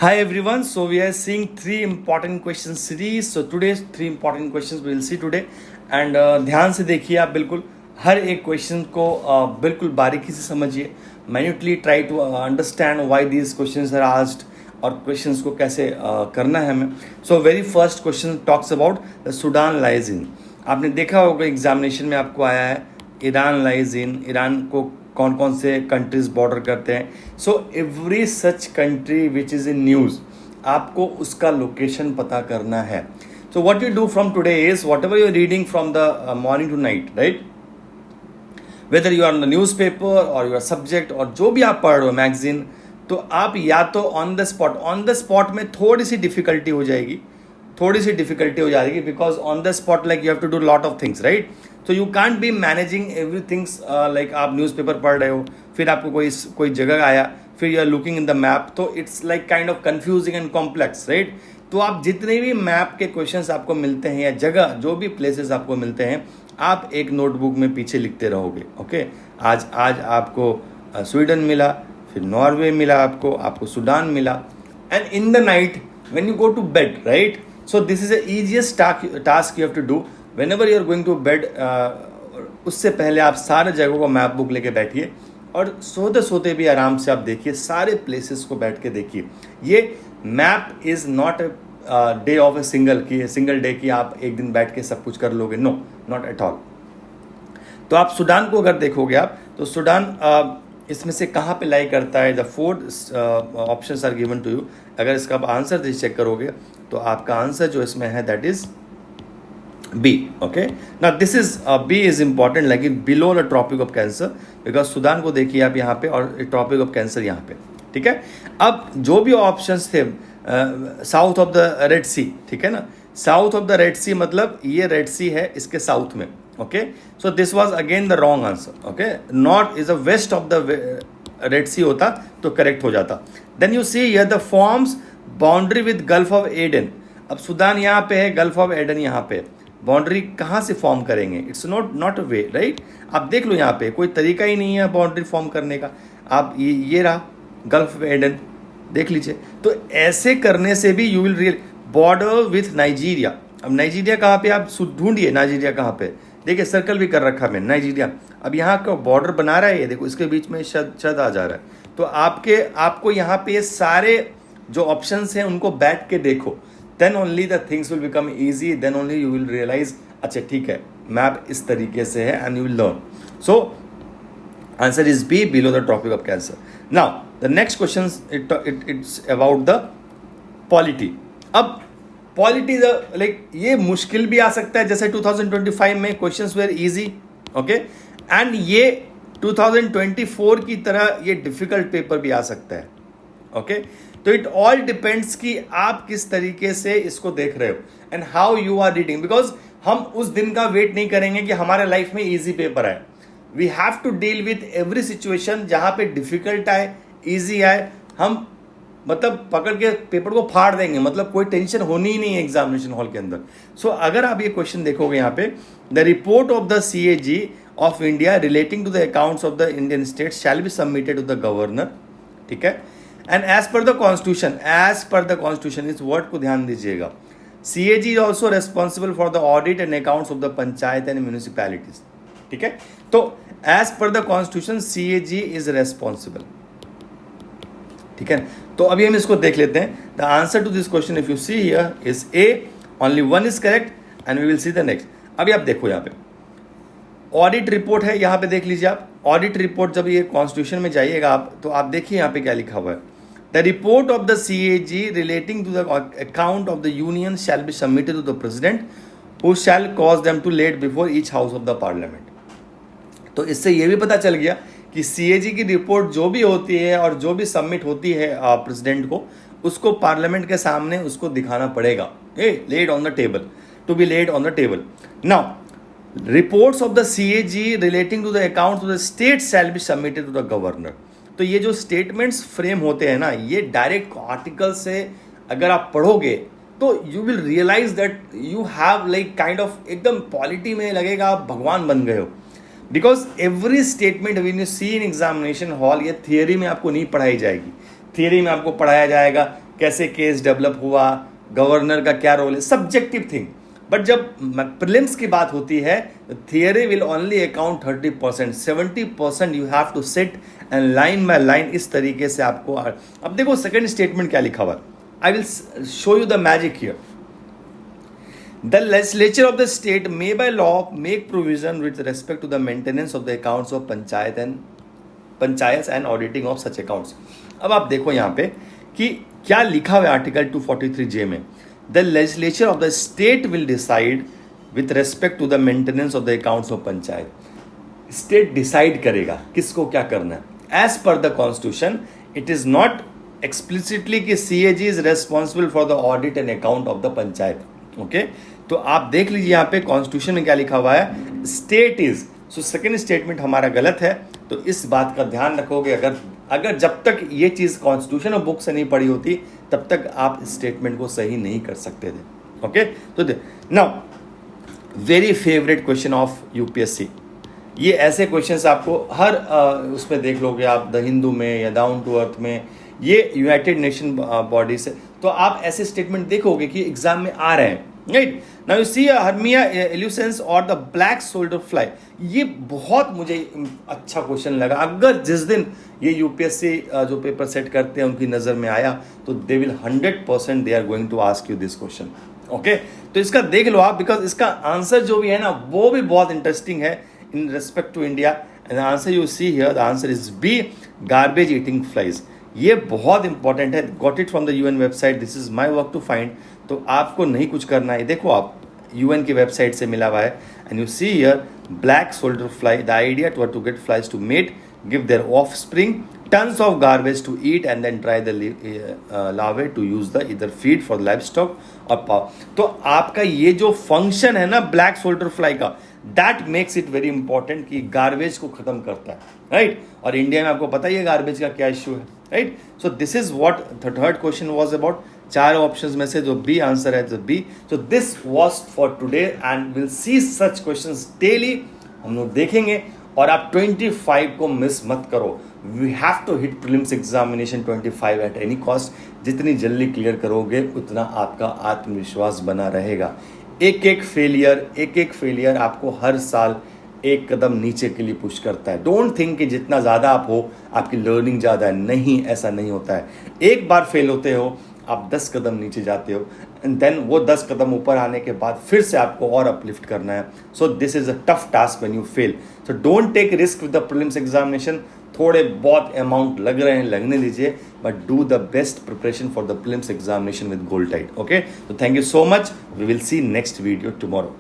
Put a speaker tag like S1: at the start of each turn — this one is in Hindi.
S1: Hi everyone. So we are seeing three important question series. So today's three important questions we will see today. And ध्यान से देखिए आप बिल्कुल हर एक क्वेश्चन को बिल्कुल बारीकी से समझिए. Minutely try to understand why these questions are asked और questions को कैसे करना है हमें. So very first question talks about the Sudan lies in. आपने देखा होगा एग्जामिनेशन में आपको आया है ईरान लाइज इन. ईरान को कौन कौन से कंट्रीज बॉर्डर करते हैं. So every such country which is in news आपको उसका लोकेशन पता करना है. So what you do from today is whatever you are reading from the morning to night, right, whether you are on the newspaper और यूर सब्जेक्ट और जो भी आप पढ़ रहे हो मैगजीन, तो आप या तो ऑन द स्पॉट में थोड़ी सी डिफिकल्टी हो जाएगी because on the spot like you have to do lot of things, right. तो you can't be managing every things. Like आप न्यूज़पेपर पढ़ रहे हो, फिर आपको कोई जगह आया, फिर you are looking in the map, तो it's like kind of confusing and complex, right. तो आप जितने भी मैप के क्वेश्चंस आपको मिलते हैं या जगह जो भी प्लेसेस आपको मिलते हैं, आप एक नोटबुक में पीछे लिखते रहोगे. ओके, आज आपको स्वीडन मिला, फिर नॉर्वे मिला, आपको सूडान मिला. And in the night when you go to bed, right, so this is the easiest task you have to do whenever you are going to bed. उससे पहले आप सारे जगहों को मैप बुक लेके बैठिए और सोते सोते भी आराम से आप देखिए, सारे प्लेसेस को बैठ के देखिए. ये map is not day of a single day की आप एक दिन बैठ के सब कुछ कर लोगे. No, not at all. तो आप सूडान को अगर देखोगे आप, तो सूडान इसमें से कहाँ पे लाई करता है. The 4 options are given to you. अगर इसका आप आंसर चेक करोगे तो आपका आंसर जो इसमें है that is B. Okay, now this is B is important like in below the Tropic of Cancer, because Sudan को देखिए आप यहाँ पे और ट्रॉपिक ऑफ कैंसर यहाँ पे. ठीक है, अब जो भी ऑप्शंस थे south of the Red Sea, ठीक है ना, south of the Red Sea मतलब ये रेड सी है इसके साउथ में. Okay, so this was again the wrong answer. Okay, north is the west of the Red Sea होता तो करेक्ट हो जाता. Then you see here the forms boundary with Gulf of Aden. अब सूडान यहाँ पे है, गल्फ ऑफ एडन यहाँ पे, बाउंड्री कहाँ से फॉर्म करेंगे. It's not a way, right. आप देख लो यहाँ पे कोई तरीका ही नहीं है बाउंड्री फॉर्म करने का. आप ये रहा गल्फ ऑफ एडन, देख लीजिए. तो ऐसे करने से भी you will real border with Nigeria. अब नाइजीरिया कहाँ पे, आप ढूंढिए नाइजीरिया कहाँ पे. देखिए सर्कल भी कर रखा मैंने नाइजीरिया. अब यहाँ का बॉर्डर बना रहा है, ये देखो इसके बीच में शद आ जा रहा है. तो आपको यहाँ पे सारे जो ऑप्शंस हैं उनको बैठ के देखो. Then only the things will become easy. Then only you will realise अच्छा ठीक है मैप इस तरीके से है and you will learn. So answer is B, below the Tropic of Cancer. Now the next question it's about the polity. अब पॉलिटी लाइक ये मुश्किल भी आ सकता है, जैसे 2025 में questions were easy. Okay, and ये 2024 की तरह ये डिफिकल्ट पेपर भी आ सकता है. ओके, तो इट ऑल डिपेंड्स कि आप किस तरीके से इसको देख रहे हो and how you are reading. Because हम उस दिन का वेट नहीं करेंगे कि हमारे लाइफ में इजी पेपर आए. We have to deal with every situation. जहां पे डिफिकल्ट आए, इजी आए, हम मतलब पकड़ के पेपर को फाड़ देंगे. मतलब कोई टेंशन होनी ही नहीं है एग्जामिनेशन हॉल के अंदर. सो अगर आप ये क्वेश्चन देखोगे यहाँ पे, the report of the CAG of India relating to the accounts of the Indian state shall be submitted to the governor. ठीक है, and as per the constitution इस वर्ड को ध्यान दीजिएगा. CAG is also responsible for the audit and accounts of the panchayat and municipalities. ठीक है, तो as per the constitution CAG is responsible. ठीक है, तो अभी हम इसको देख लेते हैं. The answer to this question if you see here is A, only 1 is correct and we will see the next. अभी आप देखो यहाँ पे ऑडिट रिपोर्ट है, यहाँ पे देख लीजिए आप. ऑडिट रिपोर्ट जब ये कॉन्स्टिट्यूशन में जाइएगा आप, तो आप देखिए यहाँ पे क्या लिखा हुआ है. The report of the CAG relating to the account of the union shall be submitted to the president who shall cause them to lay before each house of the parliament. तो इससे ये भी पता चल गया कि CAG की रिपोर्ट जो भी होती है और जो भी सबमिट होती है प्रेसिडेंट को, उसको पार्लियामेंट के सामने उसको दिखाना पड़ेगा. Laid on the table, to be laid on the table. Now reports of the CAG relating to the account of the state shall be submitted to the governor. तो ये जो स्टेटमेंट्स फ्रेम होते हैं ना, ये डायरेक्ट आर्टिकल से अगर आप पढ़ोगे तो you will realise that you have like kind of एकदम पॉलिटी में लगेगा आप भगवान बन गए हो. Because every statement when you see in examination hall, ये थियरी में आपको नहीं पढ़ाई जाएगी. थियरी में आपको पढ़ाया जाएगा कैसे केस डेवलप हुआ, गवर्नर का क्या रोल है, सब्जेक्टिव थिंग। बट जब प्रीलिम्स की बात होती है, theory will only account 30%, 70% you have to sit and line by line इस तरीके से आपको। अब देखो सेकंड स्टेटमेंट क्या लिखा हुआ, I will show you the magic here. The legislature of the state may by law make provision with respect to the maintenance of the accounts of panchayats and auditing of such accounts। अब आप देखो यहाँ पे कि क्या लिखा हुआ है आर्टिकल 243J में, the legislature of the state will decide with respect to the maintenance of the accounts of panchayat. State decide करेगा किसको क्या करना है। As per the constitution it is not explicitly कि CAG is responsible for the audit and account of the panchayat. Okay, तो आप देख लीजिए यहाँ पे कॉन्स्टिट्यूशन में क्या लिखा हुआ है, state is. So second statement हमारा गलत है, तो इस बात का ध्यान रखोगे। अगर जब तक ये चीज कॉन्स्टिट्यूशन और बुक से नहीं पढ़ी होती तब तक आप स्टेटमेंट को सही नहीं कर सकते थे। ओके, तो now very favourite question of UPSC, ये ऐसे क्वेश्चंस आपको हर उसमें देख लोगे आप, द हिंदू में या डाउन टू अर्थ में, ये यूनाइटेड नेशन बॉडी से, तो आप ऐसे स्टेटमेंट देखोगे कि एग्जाम में आ रहे हैं। राइट, नाउ यू सी हर्मिया एल्यूसेंस और द ब्लैक शोल्डर फ्लाई, ये बहुत मुझे अच्छा क्वेश्चन लगा। अगर जिस दिन ये UPSC जो पेपर सेट करते हैं उनकी नज़र में आया तो they will 100% they are going to ask you this question. Okay, तो इसका देख लो आप, बिकॉज इसका आंसर जो भी है ना वो भी बहुत इंटरेस्टिंग है in respect to India. And answer you see here, the answer is B, garbage eating flies. ये बहुत इंपॉर्टेंट है, got it from the UN website, this is my work to find. तो आपको नहीं कुछ करना है, देखो आप UN की वेबसाइट से मिला हुआ है। And you see here black shoulder fly, the idea to get flies to mate, give their offspring tons of garbage to eat and then try the larvae to use the either feed for livestock or power। तो आपका ये जो फंक्शन है ना ब्लैक शोल्डर फ्लाई का, that makes it very important कि गार्बेज को खत्म करता है। राइट, और इंडिया में आपको पता ही है गार्बेज का क्या इश्यू है। Right, so this is what the third question was about. चार ऑप्शंस में से जो बी आंसर है, जो B. So this was for today and will see such questions daily, हम लोग देखेंगे। और आप 25 को मिस मत करो। We have to hit prelims examination 25 at any cost. जितनी जल्दी क्लियर करोगे उतना आपका आत्मविश्वास बना रहेगा। एक एक फेलियर आपको हर साल एक कदम नीचे के लिए पुश करता है। डोंट थिंक कि जितना ज़्यादा आप हो आपकी लर्निंग ज़्यादा है, नहीं, ऐसा नहीं होता है। एक बार फेल होते हो आप 10 कदम नीचे जाते हो, एंड देन वो 10 कदम ऊपर आने के बाद फिर से आपको और अपलिफ्ट करना है। So this is a tough task when you fail. So don't take risk with the prelims examination. थोड़े बहुत अमाउंट लग रहे हैं, लगने दीजिए, but do the best preparation for the prelims examination with gold tight. Okay, तो thank you so much, we will see next video tomorrow.